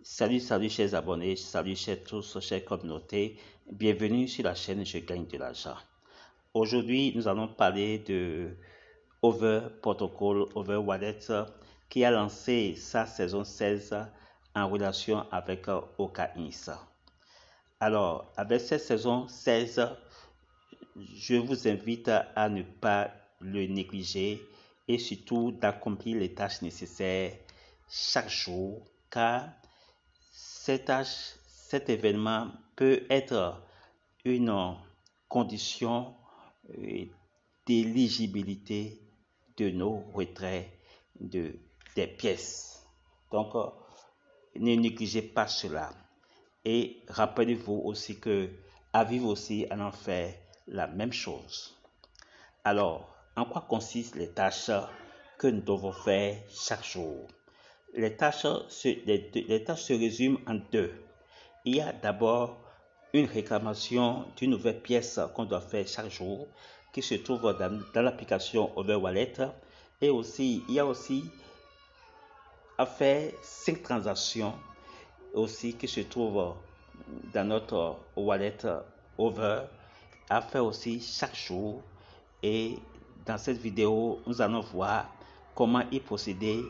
Salut chers abonnés, salut chers tous, chers communautés, bienvenue sur la chaîne Je gagne de l'argent. Aujourd'hui, nous allons parler de Over Protocol, Over Wallet, qui a lancé sa saison 16 en relation avec OKX. Alors, avec cette saison 16, je vous invite à ne pas le négliger et surtout d'accomplir les tâches nécessaires chaque jour, car cet événement peut être une condition d'éligibilité de nos retraits des pièces. Donc, ne négligez pas cela. Et rappelez-vous aussi que Aviv aussi en fait la même chose. Alors, en quoi consistent les tâches que nous devons faire chaque jour? Les tâches se résument en deux. Il y a d'abord une réclamation d'une nouvelle pièce qu'on doit faire chaque jour qui se trouve dans l'application Over Wallet. Et aussi, il y a aussi à faire 5 transactions aussi qui se trouvent dans notre wallet Over à faire aussi chaque jour. Et dans cette vidéo, nous allons voir comment y procéder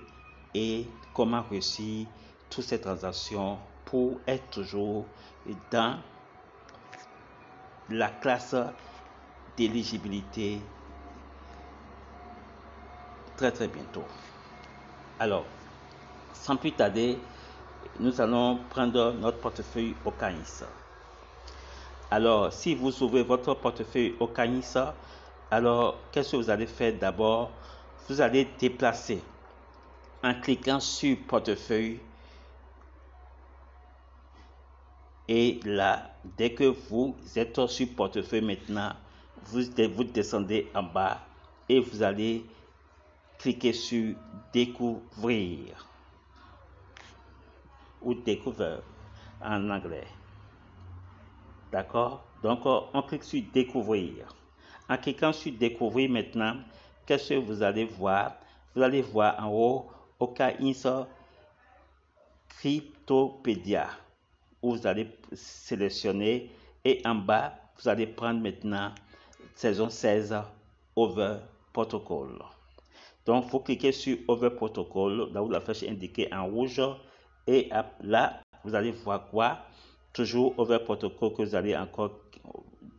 et comment réussir toutes ces transactions pour être toujours dans la classe d'éligibilité très bientôt. Alors, sans plus tarder, nous allons prendre notre portefeuille OKX. Alors, si vous ouvrez votre portefeuille OKX, alors qu'est-ce que vous allez faire d'abord? Vous allez déplacer en cliquant sur portefeuille. Et là, dès que vous êtes sur portefeuille maintenant, vous descendez en bas et vous allez cliquer sur découvrir ou découvrir en anglais. D'accord? Donc, on clique sur découvrir. En cliquant sur découvrir maintenant, qu'est-ce que vous allez voir? Vous allez voir en haut OKX Cryptopédia. Vous allez sélectionner et en bas, vous allez prendre maintenant saison 16 Over Protocol. Donc, vous cliquez sur Over Protocol, là où la flèche est indiquée en rouge. Et là, vous allez voir quoi? Toujours Over Protocol que vous allez encore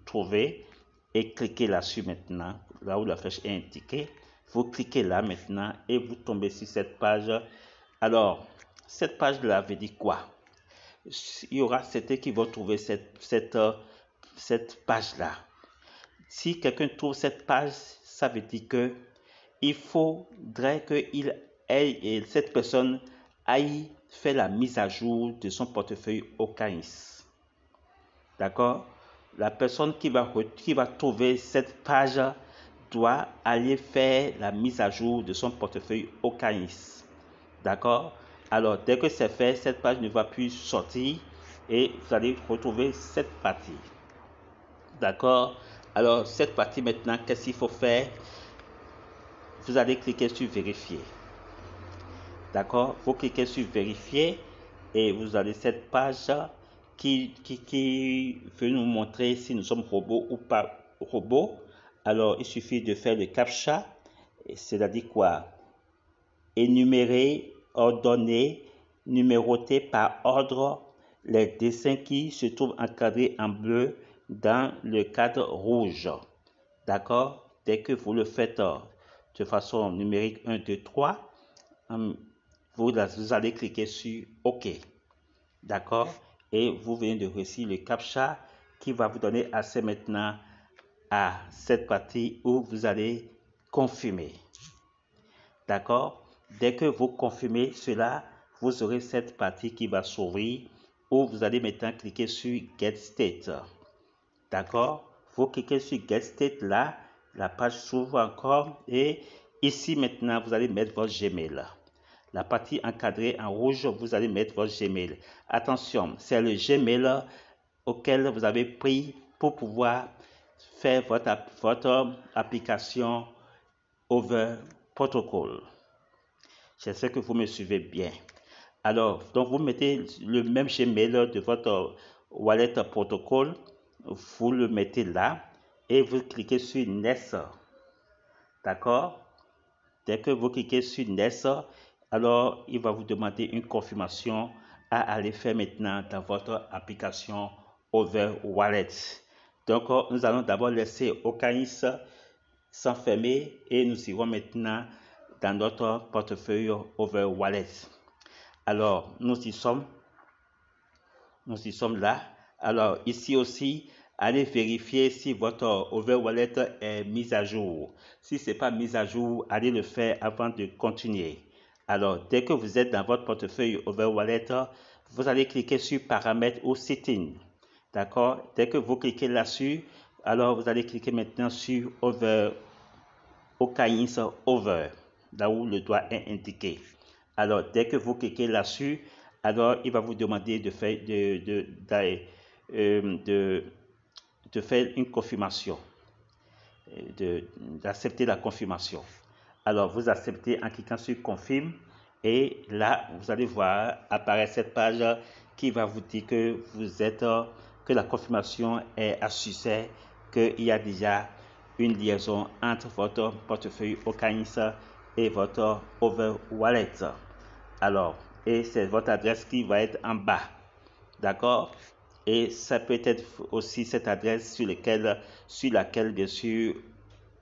trouver. Et cliquez là-dessus maintenant, là où la flèche est indiquée. Vous cliquez là maintenant et vous tombez sur cette page. Alors, cette page-là veut dire quoi? Il y aura certains qui vont trouver cette page-là. Si quelqu'un trouve cette page, ça veut dire que il faudrait que cette personne aille faire la mise à jour de son portefeuille OKX. D'accord? La personne qui va trouver cette page doit aller faire la mise à jour de son portefeuille OKX. D'accord? Alors, dès que c'est fait, cette page ne va plus sortir et vous allez retrouver cette partie. D'accord? Alors, cette partie maintenant, qu'est-ce qu'il faut faire? Vous allez cliquer sur vérifier. D'accord? Vous cliquez sur vérifier et vous avez cette page qui veut nous montrer si nous sommes robots ou pas robots. Alors, il suffit de faire le CAPTCHA, c'est-à-dire quoi? Énumérer, ordonner, numéroter par ordre les dessins qui se trouvent encadrés en bleu dans le cadre rouge. D'accord? Dès que vous le faites de façon numérique 1, 2, 3, vous allez cliquer sur OK. D'accord? Et vous venez de réussir le CAPTCHA qui va vous donner accès maintenant à cette partie où vous allez confirmer. D'accord? Dès que vous confirmez cela, vous aurez cette partie qui va s'ouvrir où vous allez maintenant cliquer sur Get State. D'accord? Vous cliquez sur Get State là, la page s'ouvre encore et ici maintenant vous allez mettre votre Gmail. La partie encadrée en rouge, vous allez mettre votre Gmail. Attention, c'est le Gmail auquel vous avez pris pour pouvoir faire votre application Over Protocol. J'espère que vous me suivez bien. Alors, donc vous mettez le même Gmail de votre wallet protocole, vous le mettez là et vous cliquez sur Next. D'accord? Dès que vous cliquez sur Next, alors il va vous demander une confirmation à aller faire maintenant dans votre application Over Wallet. Donc, nous allons d'abord laisser Okaïs s'enfermer et nous irons maintenant dans notre portefeuille Over Wallet. Alors, nous y sommes là. Alors, ici aussi, allez vérifier si votre Over Wallet est mis à jour. Si ce n'est pas mis à jour, allez le faire avant de continuer. Alors, dès que vous êtes dans votre portefeuille Over Wallet, vous allez cliquer sur Paramètres ou Settings. D'accord? Dès que vous cliquez là-dessus, alors vous allez cliquer maintenant sur Over, Okaïs Over, là où le doigt est indiqué. Alors, dès que vous cliquez là-dessus, alors il va vous demander de faire, de faire une confirmation, d'accepter la confirmation. Alors, vous acceptez en cliquant sur Confirme et là, vous allez voir apparaître cette page qui va vous dire que vous êtes, que la confirmation est à succès, qu'il y a déjà une liaison entre votre portefeuille Okaïs et votre Over Wallet. Alors, et c'est votre adresse qui va être en bas. D'accord? Et ça peut être aussi cette adresse sur laquelle, bien sûr,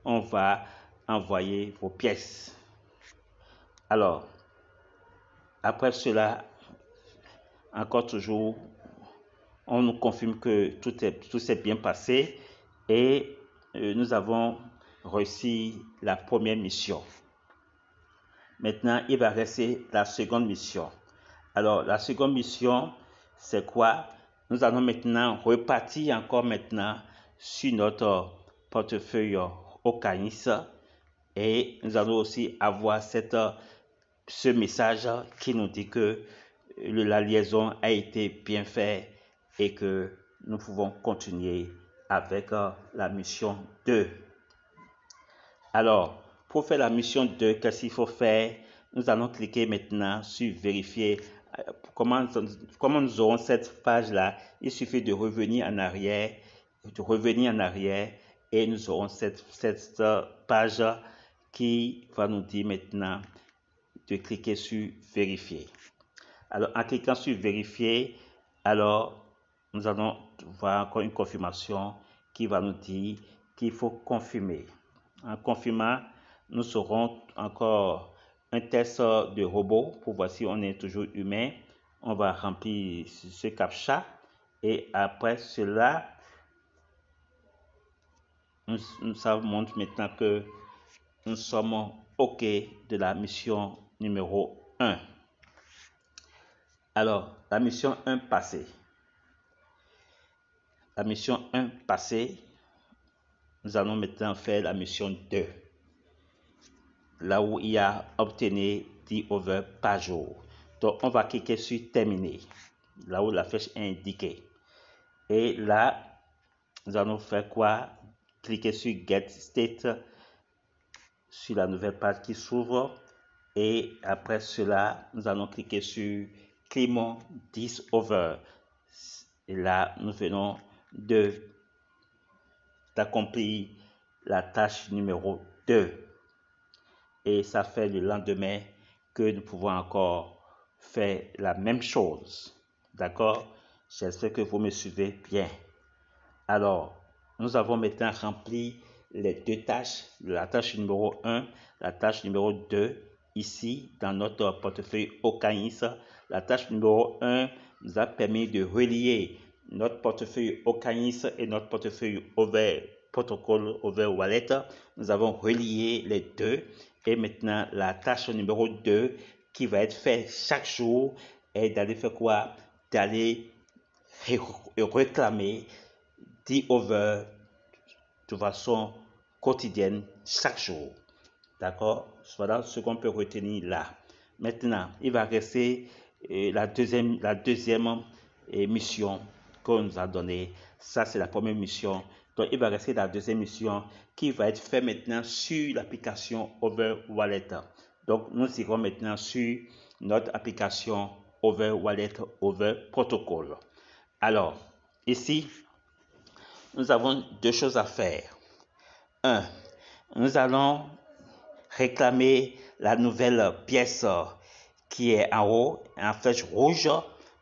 on va envoyer vos pièces. Alors, après cela, encore toujours, on nous confirme que tout s'est bien passé et nous avons réussi la première mission. Maintenant, il va rester la seconde mission. Alors, la seconde mission, c'est quoi? Nous allons maintenant repartir encore maintenant sur notre portefeuille Okaïs et nous allons aussi avoir ce message qui nous dit que la liaison a été bien faite et que nous pouvons continuer avec la mission 2. Alors, pour faire la mission 2, qu'est-ce qu'il faut faire? Nous allons cliquer maintenant sur vérifier. Comment nous aurons cette page-là? Il suffit de revenir en arrière, et nous aurons cette page qui va nous dire maintenant de cliquer sur vérifier. Alors, en cliquant sur vérifier, alors nous allons voir encore une confirmation qui va nous dire qu'il faut confirmer. En confirmant, nous aurons encore un test de robot pour voir si on est toujours humain. On va remplir ce captcha et après cela, ça montre maintenant que nous sommes OK de la mission numéro 1. Alors, la mission 1 passée. La mission 1 passée, nous allons maintenant faire la mission 2. Là où il y a obtenir 10 over par jour. Donc, on va cliquer sur terminer. Là où la flèche est indiquée. Et là, nous allons faire quoi? Cliquer sur Get State sur la nouvelle page qui s'ouvre. Et après cela, nous allons cliquer sur Clément 10 over. Et là, nous venons d'accomplir la tâche numéro 2. Et ça fait le lendemain que nous pouvons encore faire la même chose. D'accord? J'espère que vous me suivez bien. Alors, nous avons maintenant rempli les deux tâches, la tâche numéro 1, la tâche numéro 2, ici dans notre portefeuille Okaïs. La tâche numéro 1 nous a permis de relier notre portefeuille Okaïs et notre portefeuille Over Protocol Over Wallet. Nous avons relié les deux. Et maintenant, la tâche numéro 2 qui va être faite chaque jour est d'aller faire quoi? D'aller réclamer 10 over de façon quotidienne chaque jour. D'accord? Voilà ce qu'on peut retenir là. Maintenant, il va rester la deuxième mission qu'on nous a donnée. Ça, c'est la première mission. Donc, il va rester la deuxième mission qui va être faite maintenant sur l'application Over Wallet. Donc, nous irons maintenant sur notre application over wallet, over protocol. Alors, ici, nous avons deux choses à faire. Un, nous allons réclamer la nouvelle pièce qui est en haut, en flèche rouge.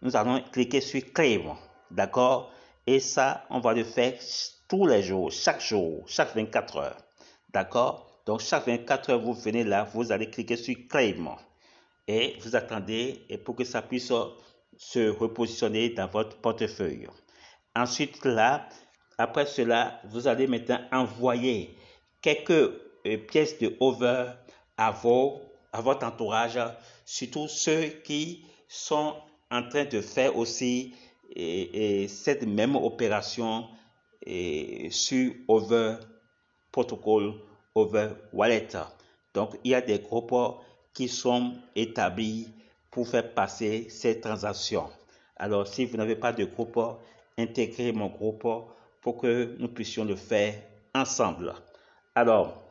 Nous allons cliquer sur Claim, d'accord? Et ça, on va le faire tous les jours, chaque 24 heures, d'accord? Donc, chaque 24 heures, vous venez là, vous allez cliquer sur Claim et vous attendez et pour que ça puisse se repositionner dans votre portefeuille. Ensuite, là, après cela, vous allez maintenant envoyer quelques pièces de over à votre entourage, surtout ceux qui sont en train de faire aussi cette même opération sur over protocol, over wallet. Donc, il y a des groupes qui sont établis pour faire passer ces transactions. Alors, si vous n'avez pas de groupe, intégrez mon groupe pour que nous puissions le faire ensemble. Alors,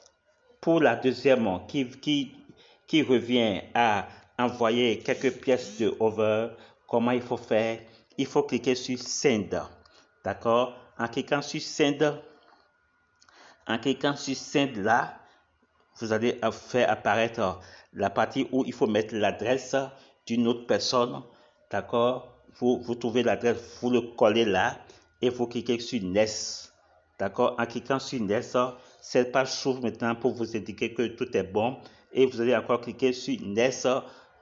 pour la deuxième qui revient à envoyer quelques pièces de over, comment il faut faire? Il faut cliquer sur Send. D'accord? En cliquant sur Send là, vous allez faire apparaître la partie où il faut mettre l'adresse d'une autre personne. D'accord? Vous trouvez l'adresse, vous le collez là et vous cliquez sur Next. D'accord? En cliquant sur Next, cette page s'ouvre maintenant pour vous indiquer que tout est bon et vous allez encore cliquer sur Next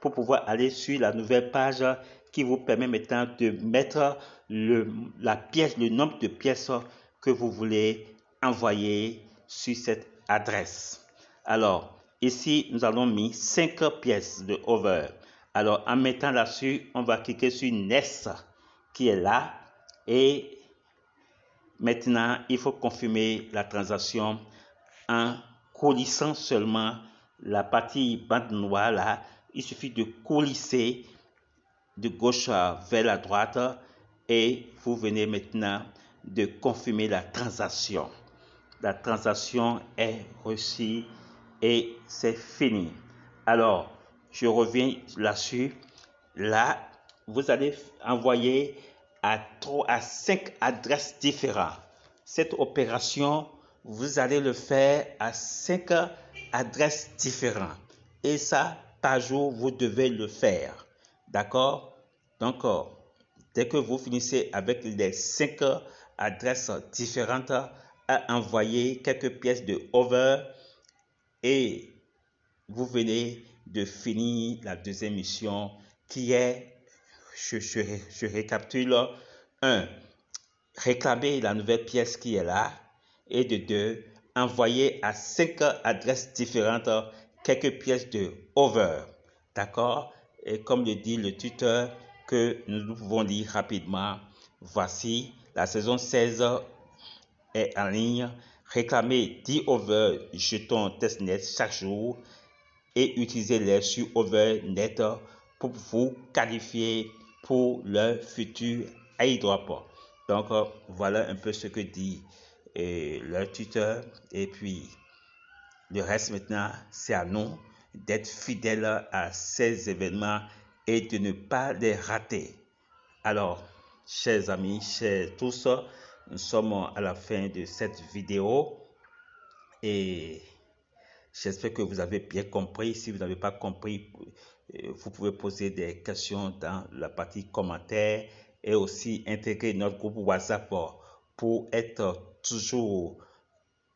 pour pouvoir aller sur la nouvelle page qui vous permet maintenant de mettre le nombre de pièces que vous voulez envoyer sur cette adresse. Alors, ici, nous avons mis 5 pièces de over. Alors, en mettant là-dessus, on va cliquer sur Next qui est là. Et maintenant, il faut confirmer la transaction en coulissant seulement la partie bande noire là. Il suffit de coulisser de gauche vers la droite et vous venez maintenant de confirmer la transaction. La transaction est reçue et c'est fini. Alors, je reviens là-dessus. Là, vous allez envoyer à 5 adresses différentes. Cette opération, vous allez le faire à 5 adresses différentes. Et ça, par jour, vous devez le faire. D'accord? Donc, dès que vous finissez avec les 5 adresses différentes, à envoyer quelques pièces de over et vous venez de finir la deuxième mission qui est, je récapitule, 1. Réclamer la nouvelle pièce qui est là et de 2. Envoyer à 5 adresses différentes quelques pièces de over. D'accord? Et comme le dit le tuteur que nous pouvons lire rapidement, voici la saison 16 est en ligne. Réclamez 10 over jetons testnet chaque jour et utilisez-les sur Overnet pour vous qualifier pour le futur airdrop. Donc, voilà un peu ce que dit le tuteur. Et puis, le reste maintenant, c'est à nous d'être fidèles à ces événements et de ne pas les rater. Alors, chers amis, chers tous, nous sommes à la fin de cette vidéo et j'espère que vous avez bien compris. Si vous n'avez pas compris, vous pouvez poser des questions dans la partie commentaires et aussi intégrer notre groupe WhatsApp pour être toujours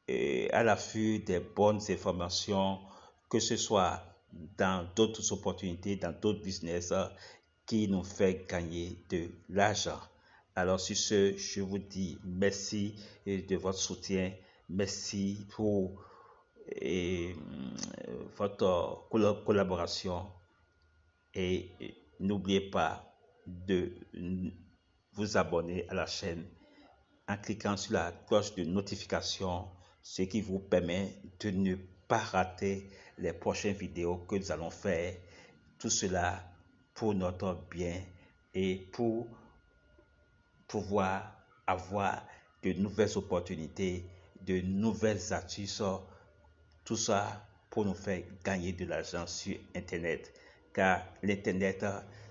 à l'affût des bonnes informations, que ce soit dans d'autres opportunités, dans d'autres business qui nous fait gagner de l'argent. Alors sur ce, je vous dis merci de votre soutien, merci pour votre collaboration et n'oubliez pas de vous abonner à la chaîne en cliquant sur la cloche de notification, ce qui vous permet de ne pas rater les prochaines vidéos que nous allons faire. Tout cela pour notre bien et pour pouvoir avoir de nouvelles opportunités, de nouvelles astuces, tout ça pour nous faire gagner de l'argent sur Internet. Car l'Internet,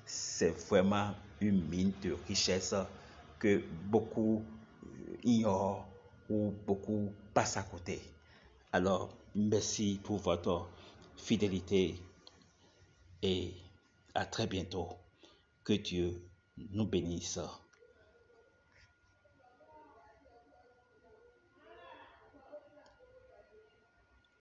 c'est vraiment une mine de richesse que beaucoup ignorent ou beaucoup passent à côté. Alors, merci pour votre fidélité et à très bientôt. Que Dieu nous bénisse.